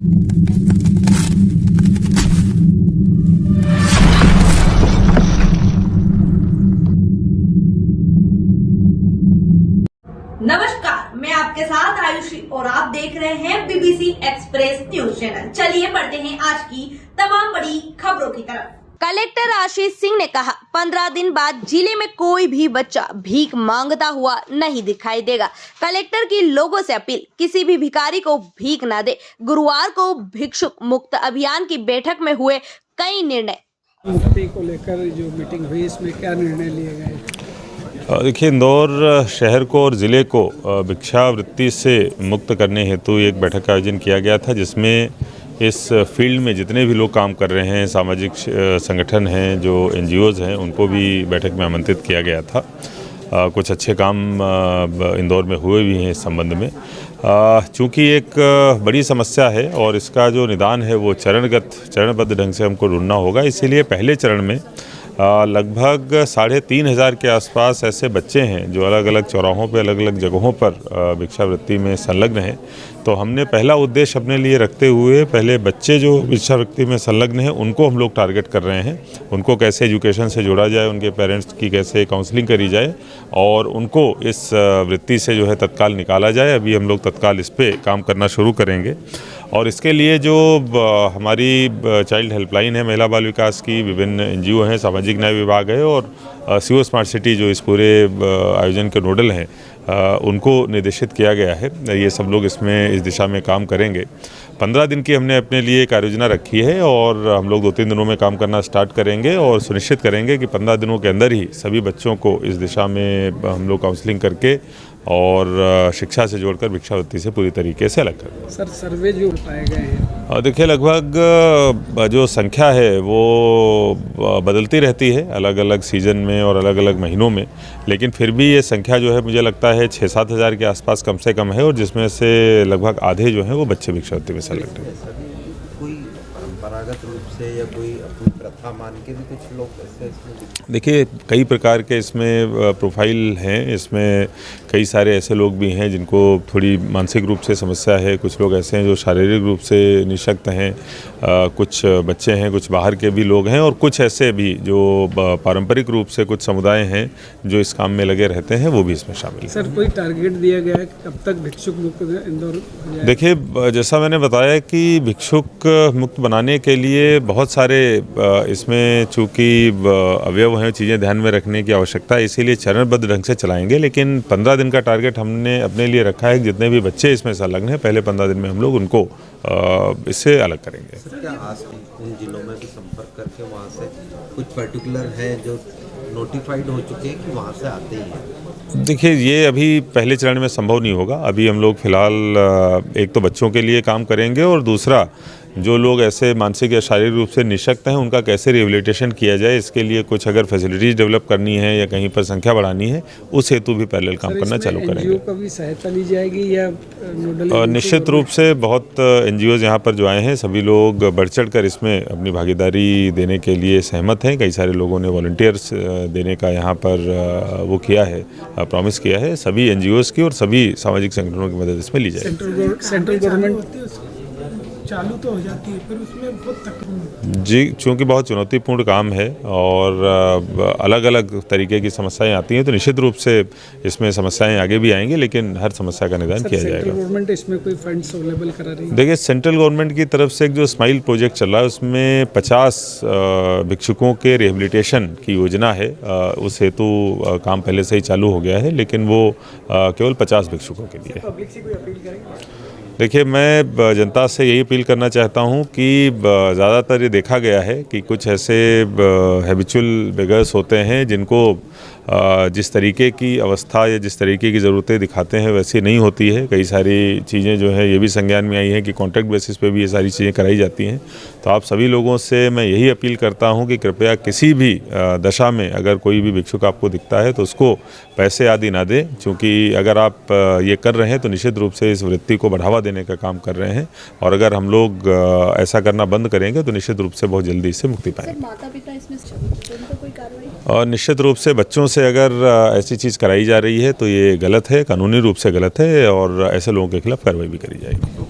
नमस्कार, मैं आपके साथ आयुषी और आप देख रहे हैं बीबीसी एक्सप्रेस न्यूज चैनल। चलिए बढ़ते हैं आज की तमाम बड़ी खबरों की तरफ। कलेक्टर आशीष सिंह ने कहा 15 दिन बाद जिले में कोई भी बच्चा भीख मांगता हुआ नहीं दिखाई देगा। कलेक्टर की लोगों से अपील, किसी भी भिखारी को भीख न दे। गुरुवार को भिक्षुक मुक्त अभियान की बैठक में हुए कई निर्णय। मुक्ति को लेकर जो मीटिंग हुई, इसमें क्या निर्णय लिए गए? देखिए, इंदौर शहर को और ज़िले को भिक्षावृत्ति से मुक्त करने हेतु एक बैठक का आयोजन किया गया था, जिसमें इस फील्ड में जितने भी लोग काम कर रहे हैं, सामाजिक संगठन हैं, जो NGOs हैं, उनको भी बैठक में आमंत्रित किया गया था। कुछ अच्छे काम इंदौर में हुए भी हैं इस संबंध में। चूँकि एक बड़ी समस्या है और इसका जो निदान है वो चरणबद्ध ढंग से हमको ढूंढना होगा, इसीलिए पहले चरण में लगभग 3,500 के आसपास ऐसे बच्चे हैं जो अलग अलग चौराहों पे, अलग अलग जगहों पर भिक्षावृत्ति में संलग्न हैं। तो हमने पहला उद्देश्य अपने लिए रखते हुए पहले बच्चे जो भिक्षावृत्ति में संलग्न हैं उनको हम लोग टारगेट कर रहे हैं। उनको कैसे एजुकेशन से जोड़ा जाए, उनके पेरेंट्स की कैसे काउंसलिंग करी जाए और उनको इस वृत्ति से जो है तत्काल निकाला जाए। अभी हम लोग तत्काल इस पर काम करना शुरू करेंगे और इसके लिए जो हमारी चाइल्ड हेल्पलाइन है, महिला बाल विकास की, विभिन्न NGO हैं, सामाजिक न्याय विभाग है और CO स्मार्ट सिटी जो इस पूरे आयोजन के नोडल हैं, उनको निर्देशित किया गया है। ये सब लोग इसमें इस दिशा में काम करेंगे। 15 दिन की हमने अपने लिए एक आयोजना रखी है और हम लोग 2-3 दिनों में काम करना स्टार्ट करेंगे और सुनिश्चित करेंगे कि 15 दिनों के अंदर ही सभी बच्चों को इस दिशा में हम लोग काउंसलिंग करके और शिक्षा से जोड़कर भिक्षावृत्ति से पूरी तरीके से अलग कर। सर, सर्वे जो पाए गए हैं, देखिए, लगभग जो संख्या है वो बदलती रहती है अलग अलग सीजन में और अलग अलग महीनों में, लेकिन फिर भी ये संख्या जो है मुझे लगता है 6-7 हज़ार के आसपास कम से कम है और जिसमें से लगभग आधे जो हैं वो बच्चे भिक्षावृत्ति में संलग्न हैं। कोई परंपरागत रूप से या कोई अपनी प्रथा मान के भी कुछ लोग ऐसे इसमें? देखिए, कई प्रकार के इसमें प्रोफाइल हैं। इसमें कई सारे ऐसे लोग भी हैं जिनको थोड़ी मानसिक रूप से समस्या है, कुछ लोग ऐसे हैं जो शारीरिक रूप से निःशक्त हैं, कुछ बच्चे हैं, कुछ बाहर के भी लोग हैं और कुछ ऐसे भी जो पारंपरिक रूप से कुछ समुदाय हैं जो इस काम में लगे रहते हैं, वो भी इसमें शामिल हैं। सर, कोई टारगेट दिया गया है कि कब तक भिक्षुक मुक्त इंदौर? देखिए, जैसा मैंने बताया कि भिक्षुक मुक्त बनाने के लिए बहुत सारे इसमें चूँकि अवयव हैं, चीज़ें ध्यान में रखने की आवश्यकता है, इसीलिए चरणबद्ध ढंग से चलाएंगे। लेकिन 15 दिन का टारगेट हमने अपने लिए रखा है कि जितने भी बच्चे इसमें संलग्न हैं, पहले 15 दिन में हम लोग उनको इससे अलग करेंगे। सर, क्या आस उन जिलों में भी संपर्क करके वहाँ से कुछ पर्टिकुलर है जो नोटिफाइड हो चुके हैं कि वहाँ से आते ही हैं? देखिए, ये अभी पहले चरण में संभव नहीं होगा। अभी हम लोग फिलहाल एक तो बच्चों के लिए काम करेंगे और दूसरा जो लोग ऐसे मानसिक या शारीरिक रूप से निःशक्त हैं उनका कैसे रिहेबिलिटेशन किया जाए, इसके लिए कुछ अगर फैसिलिटीज़ डेवलप करनी है या कहीं पर संख्या बढ़ानी है, उस हेतु भी पैरेलल काम करना चालू करेंगे। NGO का भी सहायता ली जाएगी या नोडल? निश्चित रूप से बहुत NGOs यहाँ पर जो आए हैं, सभी लोग बढ़ चढ़ कर इसमें अपनी भागीदारी देने के लिए सहमत हैं। कई सारे लोगों ने वॉलंटियर्स देने का यहाँ पर वो किया है, प्रॉमिस किया है। सभी NGOs की और सभी सामाजिक संगठनों की मदद इसमें ली जाएगी। सेंट्रल गवर्नमेंट चालू तो हो जाती है, फिर उसमें बहुत तकलीफ जी, चूँकि बहुत चुनौतीपूर्ण काम है और अलग अलग तरीके की समस्याएं आती हैं, तो निश्चित रूप से इसमें समस्याएं आगे भी आएंगी, लेकिन हर समस्या का निदान किया जाएगा। सेंट्रल गवर्नमेंट इसमें कोई फंड्स अवेलेबल करा रही है? देखिए, सेंट्रल गवर्नमेंट की तरफ से एक जो स्माइल प्रोजेक्ट चल रहा है उसमें 50 भिक्षुकों के रिहेबिलिटेशन की योजना है। उस हेतु काम पहले से ही चालू हो गया है, लेकिन वो केवल 50 भिक्षुकों के लिए। पब्लिक से कोई अपील करेंगे? देखिए, मैं जनता से यही अपील करना चाहता हूं कि ज़्यादातर ये देखा गया है कि कुछ ऐसे हैबिचुअल बेगर्स होते हैं जिनको जिस तरीके की अवस्था या जिस तरीके की ज़रूरतें दिखाते हैं वैसी नहीं होती है। कई सारी चीज़ें जो है ये भी संज्ञान में आई हैं कि कॉन्ट्रैक्ट बेसिस पे भी ये सारी चीज़ें कराई जाती हैं। तो आप सभी लोगों से मैं यही अपील करता हूं कि कृपया किसी भी दशा में अगर कोई भी भिक्षुक आपको दिखता है तो उसको पैसे आदि ना दें, क्योंकि अगर आप ये कर रहे हैं तो निश्चित रूप से इस वृत्ति को बढ़ावा देने का काम कर रहे हैं और अगर हम लोग ऐसा करना बंद करेंगे तो निश्चित रूप से बहुत जल्दी इससे मुक्ति पाएंगे। माता पिता इसमें कोई कार्रवाई? और निश्चित रूप से बच्चों से अगर ऐसी चीज़ कराई जा रही है तो ये गलत है, कानूनी रूप से गलत है और ऐसे लोगों के खिलाफ कार्रवाई भी करी जाएगी।